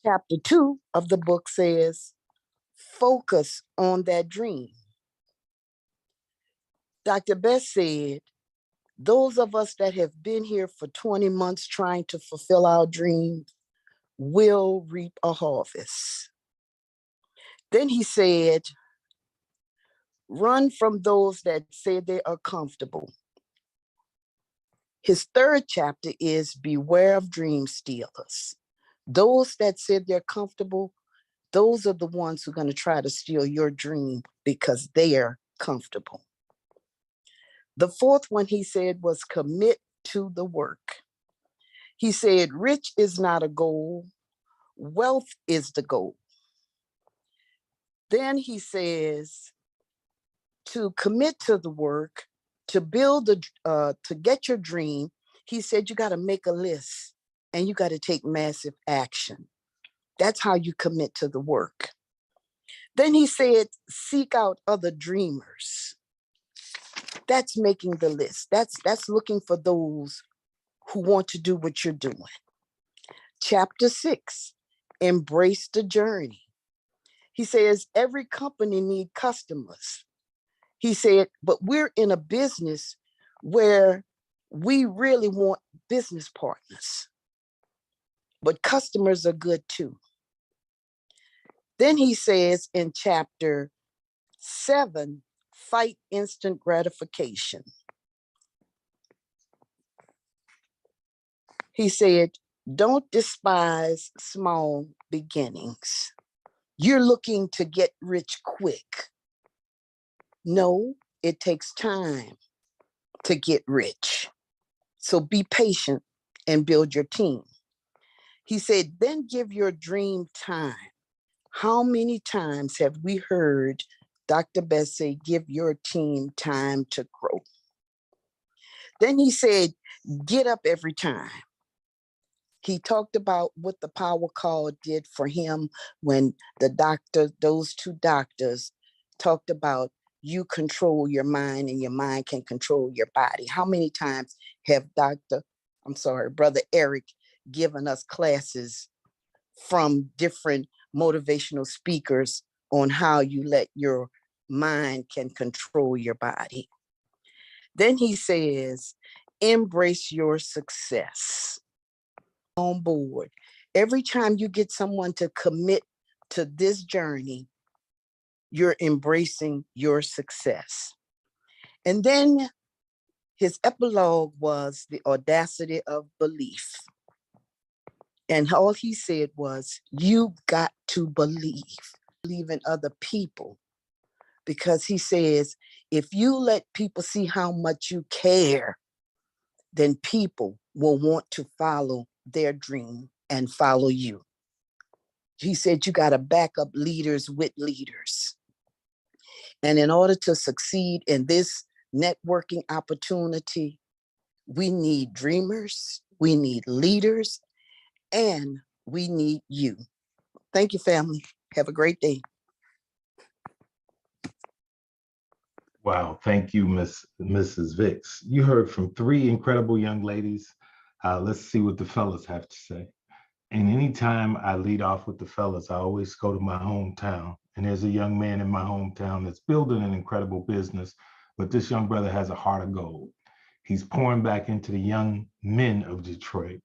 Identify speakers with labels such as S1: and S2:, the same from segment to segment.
S1: Chapter 2 of the book says, focus on that dream. Dr. Best said, those of us that have been here for 20 months trying to fulfill our dreams will reap a harvest. Then he said, run from those that say they are comfortable. His third chapter is beware of dream stealers. Those that said they're comfortable, those are the ones who are going to try to steal your dream because they're comfortable. The fourth one he said was commit to the work. He said, rich is not a goal, wealth is the goal. Then he says, to commit to the work, to get your dream, he said, you got to make a list and you got to take massive action. That's how you commit to the work. Then he said, seek out other dreamers. That's making the list. That's looking for those who want to do what you're doing. Chapter 6, embrace the journey. He says, every company needs customers. He said, but we're in a business where we really want business partners, but customers are good too. Then he says in chapter 7, fight instant gratification. He said, don't despise small beginnings. You're looking to get rich quick. No, it takes time to get rich. So be patient and build your team. He said, then give your dream time. How many times have we heard Dr. Best say, give your team time to grow? Then he said, get up every time. He talked about what the power call did for him when those two doctors talked about you control your mind and your mind can control your body. How many times have Brother Eric given us classes from different motivational speakers on how you let your mind can control your body? Then he says, embrace your success. On board. Every time you get someone to commit to this journey, you're embracing your success. And then his epilogue was the audacity of belief. And all he said was, you got to believe in other people. Because he says, if you let people see how much you care, then people will want to follow their dream and follow you. He said, you got to back up leaders with leaders. And in order to succeed in this networking opportunity, we need dreamers, we need leaders, and we need you. Thank you, family. Have a great day.
S2: Wow, thank you, Mrs. Vicks. You heard from 3 incredible young ladies. Let's see what the fellas have to say. And anytime I lead off with the fellas, I always go to my hometown. And there's a young man in my hometown that's building an incredible business, but this young brother has a heart of gold. He's pouring back into the young men of Detroit.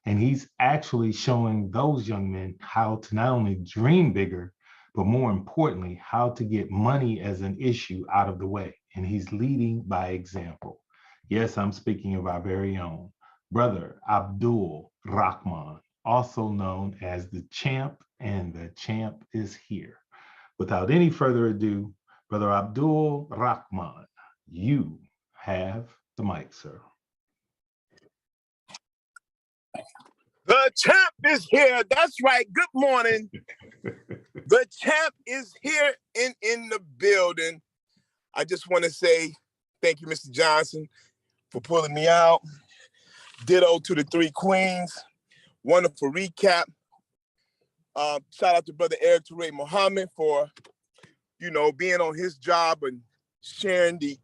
S2: And he's actually showing those young men how to not only dream bigger, but more importantly, how to get money as an issue out of the way. And he's leading by example. Yes, I'm speaking of our very own brother, Abdul Rahman, also known as the champ, and the champ is here. Without any further ado, Brother Abdul Rahman, you have the mic, sir.
S3: The champ is here. That's right. Good morning. The champ is here in the building. I just want to say thank you, Mr. Johnson, for pulling me out. Ditto to the 3 queens. Wonderful recap. Shout out to Brother Eric Toure Muhammad for, being on his job and sharing the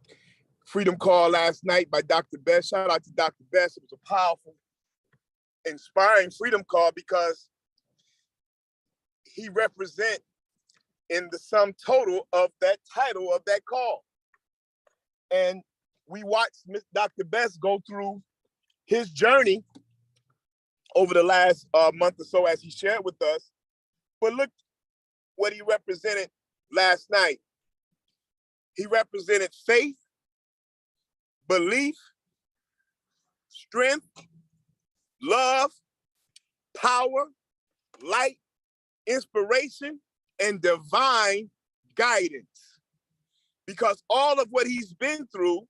S3: Freedom Call last night by Dr. Best. Shout out to Dr. Best. It was a powerful, inspiring Freedom Call because he represent in the sum total of that title of that call. And we watched Dr. Best go through his journey over the last month or so as he shared with us. But look what he represented last night. He represented faith, belief, strength, love, power, light, inspiration, and divine guidance. Because all of what he's been through,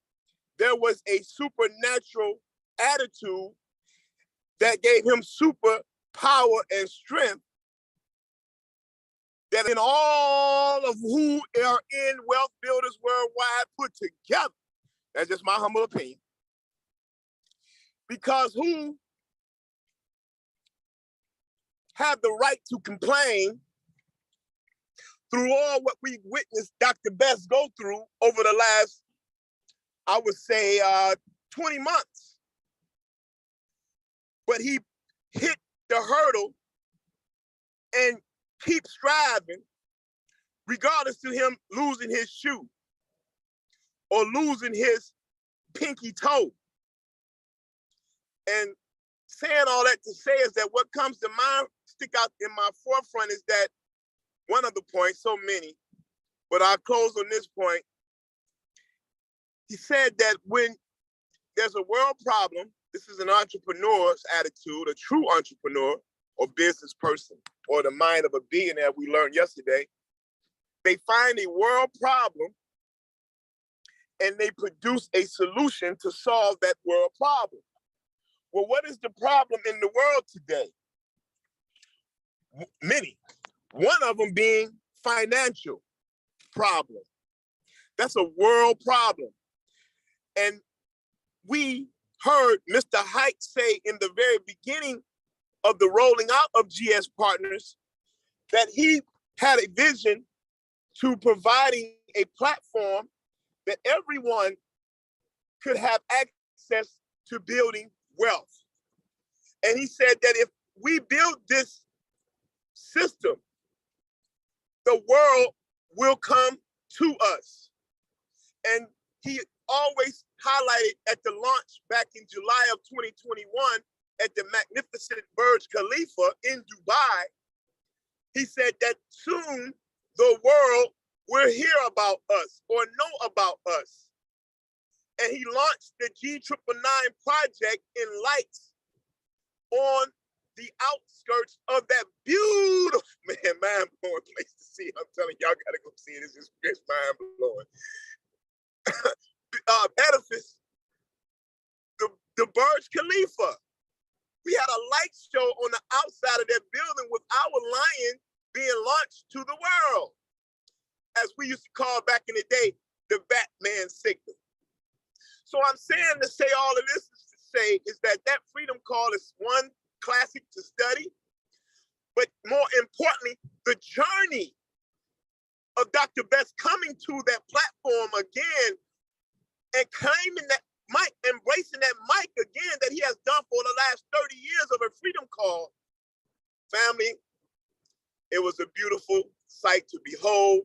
S3: there was a supernatural attitude that gave him super power and strength that in all of who are in Wealth Builders Worldwide put together, that's just my humble opinion, because who have the right to complain through all what we witnessed Dr. Best go through over the last, I would say, 20 months. But he hit the hurdle and keep striving, regardless to him losing his shoe or losing his pinky toe. And saying all that to say is that what comes to mind, stick out in my forefront is that one of the points, so many, but I'll close on this point. He said that when there's a world problem, this is an entrepreneur's attitude, a true entrepreneur or business person, or the mind of a billionaire we learned yesterday. They find a world problem and they produce a solution to solve that world problem. Well, what is the problem in the world today? Many. One of them being financial problem. That's a world problem. And we heard Mr. Hike say in the very beginning of the rolling out of GS Partners that he had a vision to providing a platform that everyone could have access to building wealth. And he said that if we build this system, the world will come to us. And he always highlighted at the launch back in July of 2021 at the magnificent Burj Khalifa in Dubai, he said that soon the world will hear about us or know about us. And he launched the G999 project in lights on the outskirts of that beautiful, mind-blowing place to see. I'm telling y'all gotta go see it. It's just mind-blowing. Edifice, the Burj Khalifa. We had a light show on the outside of that building with our lion being launched to the world, as we used to call back in the day, the Batman signal. So I'm saying to say all of this is to say is that freedom call is one classic to study, but more importantly, the journey of Dr. Best coming to that platform again and claiming that mic, embracing that mic again that he has done for the last 30 years of a freedom call. Family, it was a beautiful sight to behold.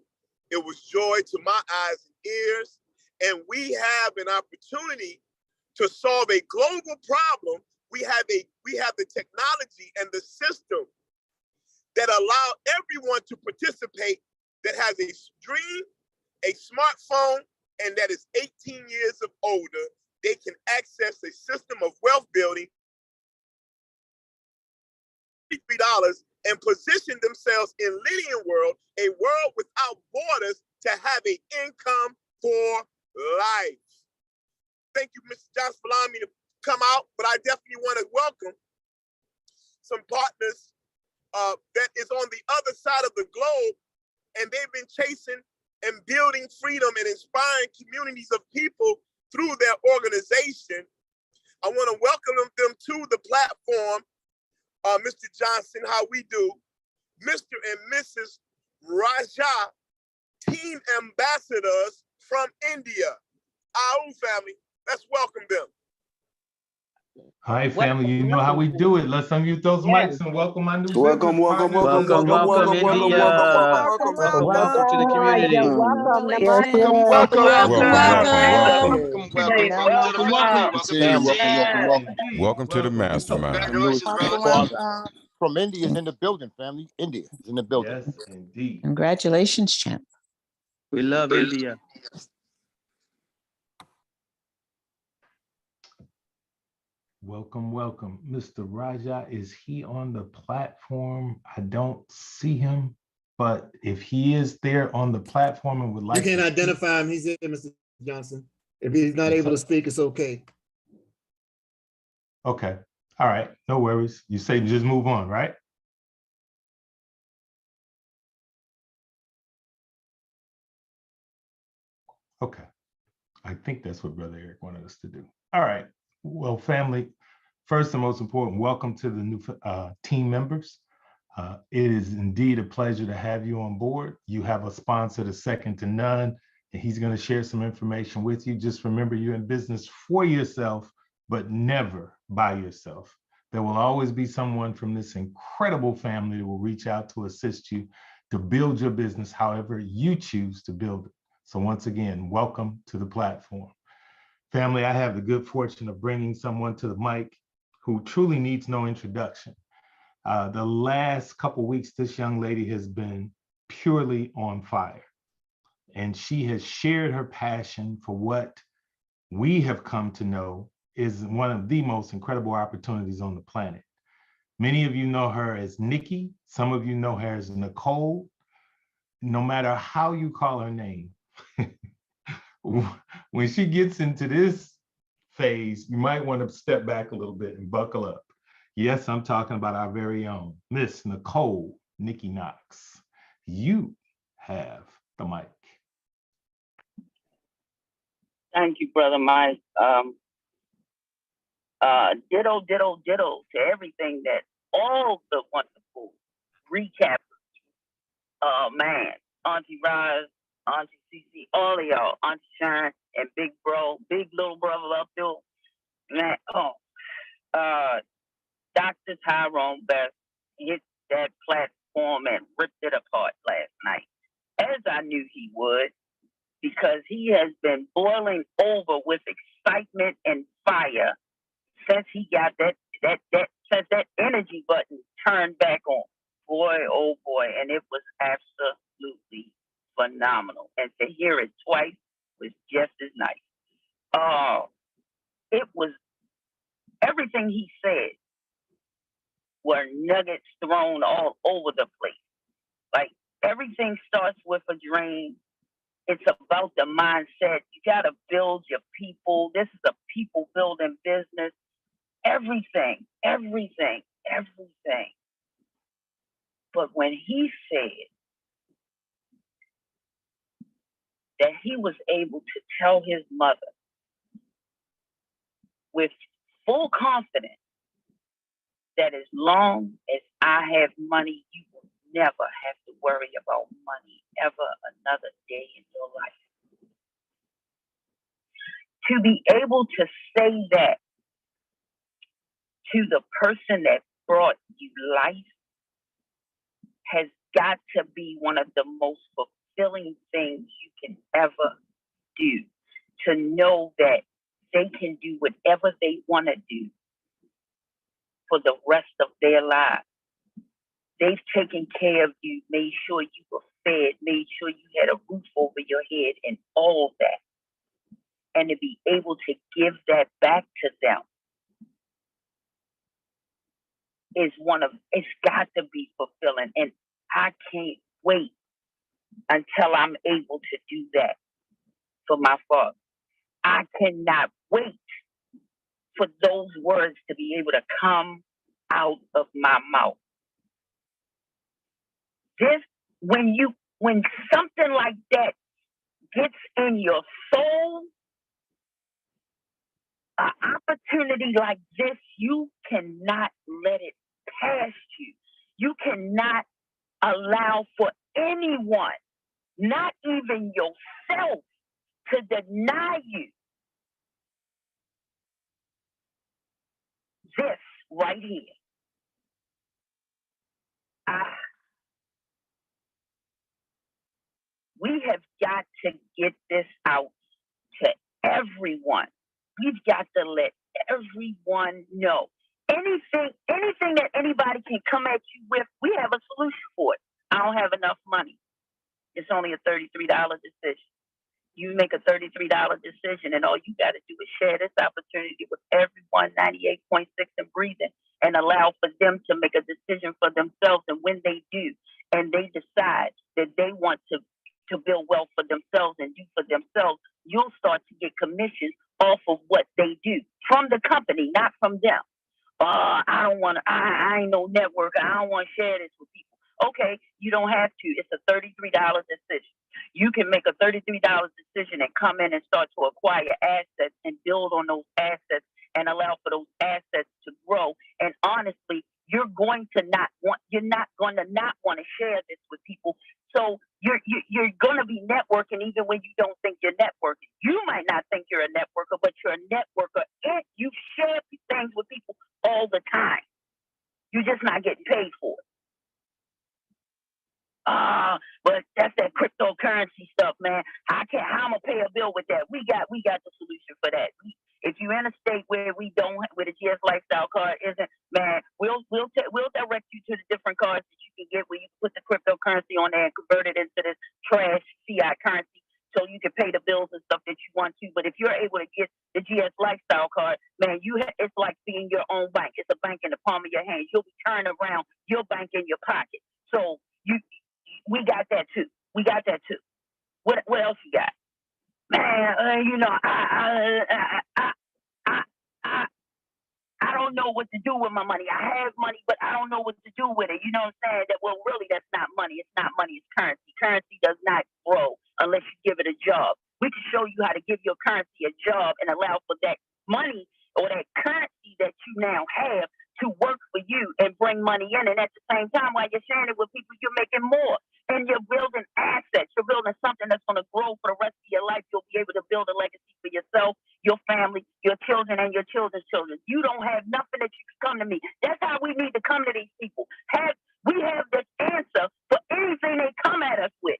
S3: It was joy to my eyes and ears. And we have an opportunity to solve a global problem. We have the technology and the system that allow everyone to participate that has a stream, a smartphone, and that is 18 years of older. They can access a system of wealth building, $3 and position themselves in Lydian world, a world without borders, to have an income for life. Thank you, Mr. Johnson, for allowing me to come out, but I definitely want to welcome some partners that is on the other side of the globe, and they've been chasing and building freedom and inspiring communities of people through their organization. I want to welcome them to the platform. Mr. Johnson, how we do, Mr. and Mrs. Raja, team ambassadors from India. Our family, let's welcome them.
S2: All right, family, you know how we do it. Let's unmute those
S1: Yes.
S2: mics and welcome my new
S4: Welcome,
S2: business
S4: welcome,
S2: partners.
S4: welcome,
S5: Welcome,
S4: welcome,
S5: welcome,
S4: welcome, welcome, welcome,
S5: India.
S4: welcome, welcome,
S5: Welcome to the community.
S1: Welcome to
S6: Yes,
S1: my
S6: yes.
S2: Welcome,
S7: Welcome, welcome.
S1: Now
S4: welcome to the
S1: welcome.
S4: team. Welcome.
S7: Welcome to the mastermind.
S4: Congratulations, brother.
S1: Welcome.
S4: From India is in the building, family. India is in the building.
S2: Yes, indeed.
S6: Congratulations, champ.
S5: We love India.
S2: Welcome, welcome. Mr. Raja, is he on the platform? I don't see him, but if he is there on the platform and would like
S8: You can
S2: to
S8: identify him. He's in, Mr. Johnson. If he's not
S2: Yes,
S8: able
S2: sir.
S8: to speak, it's okay.
S2: Okay. All right. No worries. You say just move on, right? Okay. I think that's what Brother Eric wanted us to do. All right. Well, family, first and most important, welcome to the new team members. It is indeed a pleasure to have you on board. You have a sponsor that's second to none, and he's going to share some information with you. Just remember, you're in business for yourself, but never by yourself. There will always be someone from this incredible family that will reach out to assist you to build your business however you choose to build it. So once again, welcome to the platform. Family, I have the good fortune of bringing someone to the mic who truly needs no introduction. The last couple of weeks, this young lady has been purely on fire, and she has shared her passion for what we have come to know is one of the most incredible opportunities on the planet. Many of you know her as Nikki. Some of you know her as Nicole. No matter how you call her name, when she gets into this phase, you might want to step back a little bit and buckle up. Yes, I'm talking about our very own Miss Nicole Nikki Knox. You have the mic.
S9: Thank you, Brother Mike. Ditto to everything that all the wonderful recappers. Man, Auntie Roz, Auntie Cece, all of y'all, Auntie Shine, and Big Bro, Big Little Brother up there. Man, Dr. Tyrone Best hit that platform and ripped it apart last night, as I knew he would, because he has been boiling over with excitement and fire since he got since that energy button turned back on. Boy, oh boy, and it was absolutely phenomenal. And to hear it twice was just as nice. It was everything he said were nuggets thrown all over the place. Like everything starts with a dream. It's about the mindset. You got to build your people. This is a people building business. Everything. But when he said that he was able to tell his mother with full confidence that as long as I have money, you will never have to worry about money ever another day in your life. To be able to say that to the person that brought you life has got to be one of the most fulfilling things you can ever do. To know that they can do whatever they want to do for the rest of their lives. They've taken care of you, made sure you were fed, made sure you had a roof over your head and all that. And to be able to give that back to them is it's got to be fulfilling. And I can't wait until I'm able to do that for my father. I cannot wait for those words to be able to come out of my mouth. When something like that gets in your soul, an opportunity like this, you cannot let it pass you. You cannot allow for anyone, not even yourself, to deny you this right here. We have got to get this out to everyone. We've got to let everyone know. Anything that anybody can come at you with, we have a solution for it. I don't have enough money. It's only a $33 decision. You make a $33 decision, and all you got to do is share this opportunity with everyone, 98.6 and breathing, and allow for them to make a decision for themselves. And when they do, and they decide that they want to build wealth for themselves and do for themselves, you'll start to get commissions off of what they do from the company, not from them. I don't want to, I ain't no networker. I don't want to share this with people. Okay, you don't have to. It's a $33 decision. You can make a $33 decision and come in and start to acquire assets and build on those assets and allow for those assets to grow. And honestly, you're not going to not want to share this with people. So you're going to be networking even when you don't think you're networking. You might not think you're a networker, but you're a networker. And you share things with people all the time. You're just not getting paid for it. But that's that cryptocurrency stuff, man. How am I gonna pay a bill with that? We got the solution for that. If you're in a state where where the GS Lifestyle card isn't, man, we'll direct you to the different cards that you can get where you put the cryptocurrency on there and convert it into this trash fiat currency, so you can pay the bills and stuff that you want to. But if you're able to get the GS Lifestyle card, man, it's like being your own bank. It's a bank in the palm of your hand. You'll be turning around your bank in your pocket. So we got that too. What else you got? Man, I don't know what to do with my money. I have money, but I don't know what to do with it. You know what I'm saying? Well, really, that's not money. It's not money. It's currency. Currency does not grow unless you give it a job. We can show you how to give your currency a job and allow for that money or that currency that you now have to work for you and bring money in. And at the same time, while you're sharing it with people, you're making more. And you're building assets. You're building something that's going to grow for the rest of your life. You'll be able to build a legacy for yourself, your family, your children, and your children's children. You don't have nothing that you can come to me. That's how we need to come to these people. We have this answer for anything they come at us with.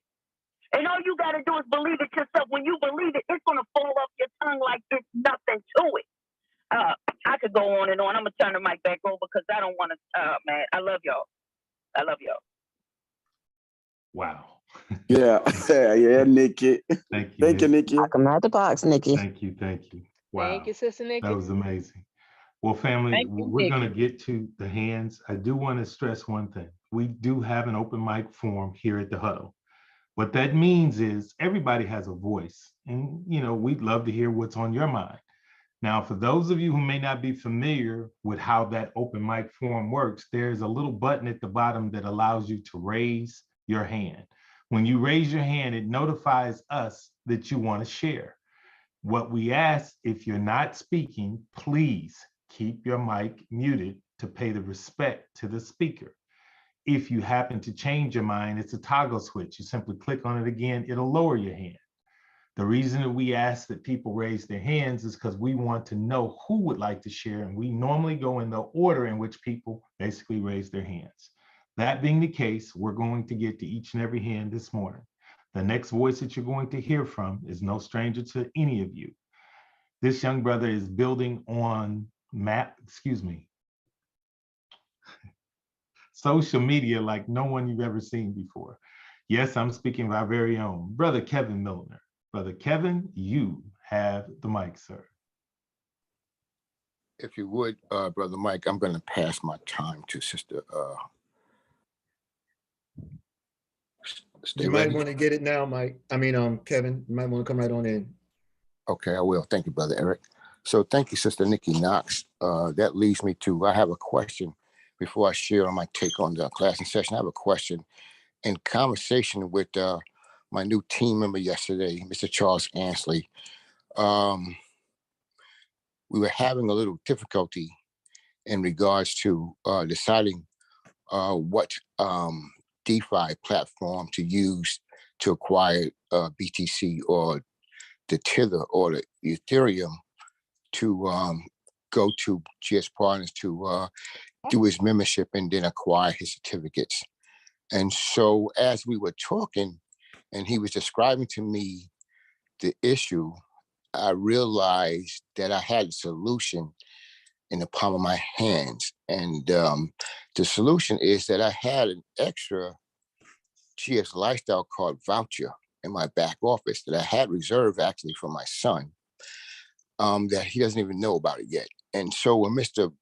S9: And all you got to do is believe it yourself. When you believe it, it's going to fall off your tongue like there's nothing to it. I could go on and on. I'm going to turn the mic back over because I don't want to, man, I love y'all.
S2: Wow.
S6: Yeah, Nikki.
S2: Thank you.
S6: Thank you, Nikki.
S10: Come out the box, Nikki.
S2: Thank you. Wow.
S11: Thank you, Sister Nikki.
S2: That was amazing. Well, family, we're going to get to the hands. I do want to stress one thing. We do have an open mic forum here at the Huddle. What that means is everybody has a voice, and we'd love to hear what's on your mind. Now, for those of you who may not be familiar with how that open mic forum works, there's a little button at the bottom that allows you to raise your hand. When you raise your hand, it notifies us that you want to share. What we ask, if you're not speaking, please keep your mic muted to pay the respect to the speaker. If you happen to change your mind, it's a toggle switch. You simply click on it again, it'll lower your hand. The reason that we ask that people raise their hands is because we want to know who would like to share, and we normally go in the order in which people basically raise their hands. That being the case, we're going to get to each and every hand this morning. The next voice that you're going to hear from is no stranger to any of you. This young brother is building on social media like no one you've ever seen before. Yes, I'm speaking of our very own brother, Kevin Milner. Brother Kevin, you have the mic, sir.
S4: If you would, Brother Mike, I'm going to pass my time to Sister.
S8: You might want to get it now, Mike. Kevin, you might want to come right on in.
S4: Okay, I will. Thank you, Brother Eric. So thank you, Sister Nikki Knox. That leads me to, I have a question before I share my take on the class and session. I have a question. In conversation with my new team member yesterday, Mr. Charles Ansley, we were having a little difficulty in regards to deciding what DeFi platform to use to acquire BTC or the Tether or the Ethereum to go to GS Partners to do his membership and then acquire his certificates. And so as we were talking and he was describing to me the issue, I realized that I had a solution in the palm of my hands. And the solution is that I had an extra GS Lifestyle Card voucher in my back office that I had reserved actually for my son, that he doesn't even know about it yet. And so when Mr.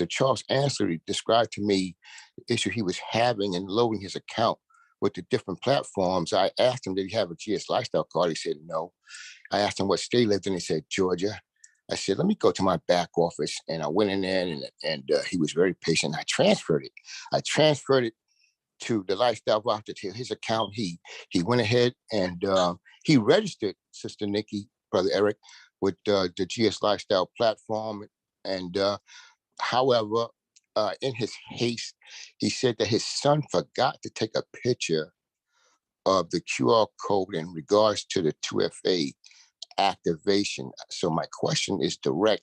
S4: Charles Ansley described to me the issue he was having in loading his account with the different platforms, I asked him, did he have a GS Lifestyle Card? He said, no. I asked him what state he lived in. He said, Georgia. I said, let me go to my back office. And I went in there and he was very patient. I transferred it. To the lifestyle voucher to his account. He went ahead and he registered, Sister Nikki, Brother Eric, with the GS Lifestyle platform. And however, in his haste, he said that his son forgot to take a picture of the QR code in regards to the 2FA activation. So my question is direct.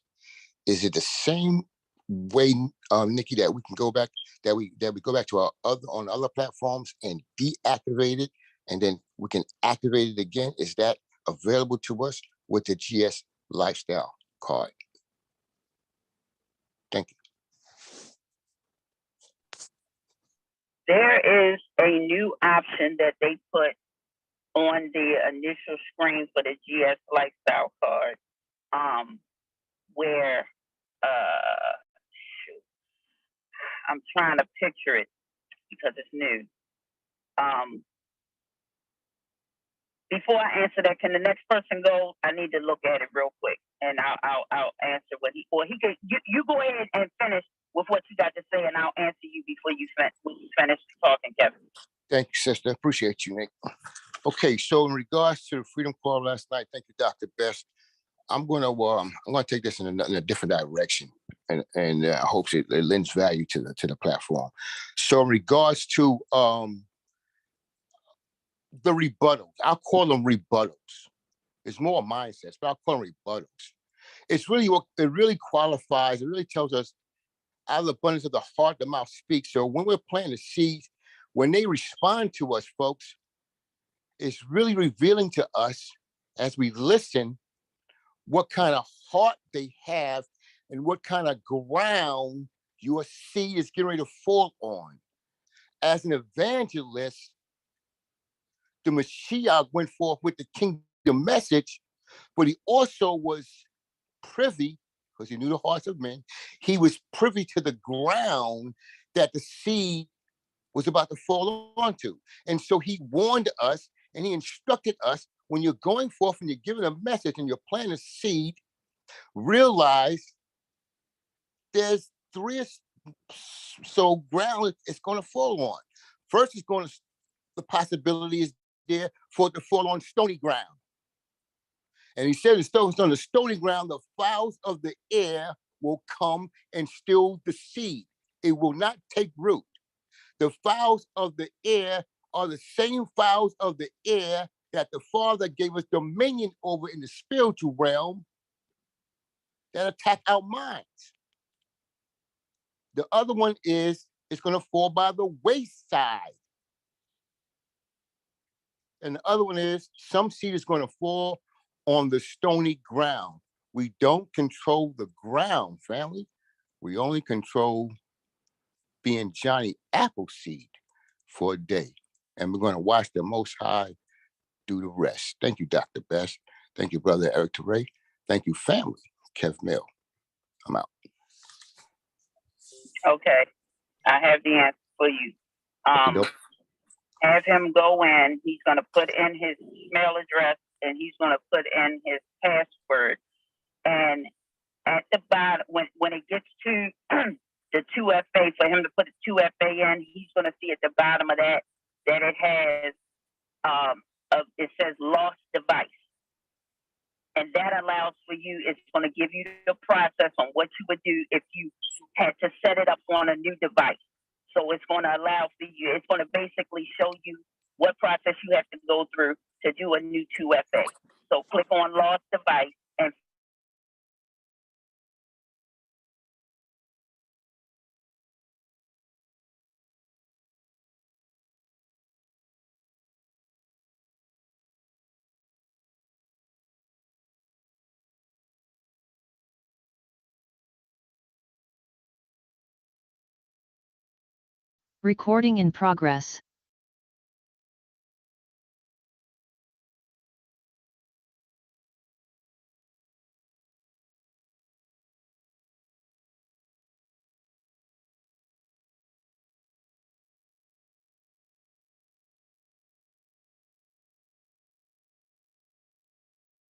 S4: Is it the same way, Nikki, that we can go back, that we go back to our other platforms and deactivate it, and then we can activate it again? Is that available to us with the GS Lifestyle Card? Thank you.
S9: There is a new option that they put on the initial screen for the GS Lifestyle Card, where I'm trying to picture it because it's new. Before I answer that, can the next person go? I need to look at it real quick, and I'll answer what he can. You go ahead and finish with what you got to say, and I'll answer you before you finish talking, Kevin.
S4: Thank you, sister. Appreciate you, Nick. Okay, so in regards to the Freedom Call last night, thank you, Dr. Best. I'm gonna take this in a different direction, and I hope it lends value to the platform. So in regards to the rebuttals, I'll call them rebuttals. It's more mindsets, but I'll call them rebuttals. It's really what it really qualifies. It really tells us out of the abundance of the heart, the mouth speaks. So when we're planting the seeds, when they respond to us, folks, it's really revealing to us as we listen what kind of heart they have and what kind of ground your seed is getting ready to fall on. As an evangelist, the Mashiach went forth with the kingdom message, but he also was privy, because he knew the hearts of men, he was privy to the ground that the seed was about to fall onto. And so he warned us and he instructed us, when you're going forth and you're giving a message and you're planting a seed, realize there's three so ground it's going to fall on. First, the possibility is there for it to fall on stony ground. And he said, it's on the stony ground, the fowls of the air will come and steal the seed. It will not take root. The fowls of the air are the same fowls of the air that the Father gave us dominion over in the spiritual realm that attack our minds. The other one is, it's going to fall by the wayside. And the other one is, some seed is going to fall on the stony ground. We don't control the ground, family. We only control being Johnny Appleseed for a day. And we're going to watch the Most High do the rest. Thank you, Dr. Best. Thank you, Brother Eric Teray. Thank you, family. Kev Mill. I'm out.
S9: Okay, I have the answer for you. Have him go in. He's going to put in his email address and he's going to put in his password. And at the bottom, when it gets to the 2FA, for him to put the 2FA in, he's going to see at the bottom of that it has, it says lost device. And that allows for you, it's going to give you the process on what you would do if you had to set it up on a new device. So it's going to allow for you, it's going to basically show you what process you have to go through to do a new 2FA. So click on lost device and
S10: Recording in progress.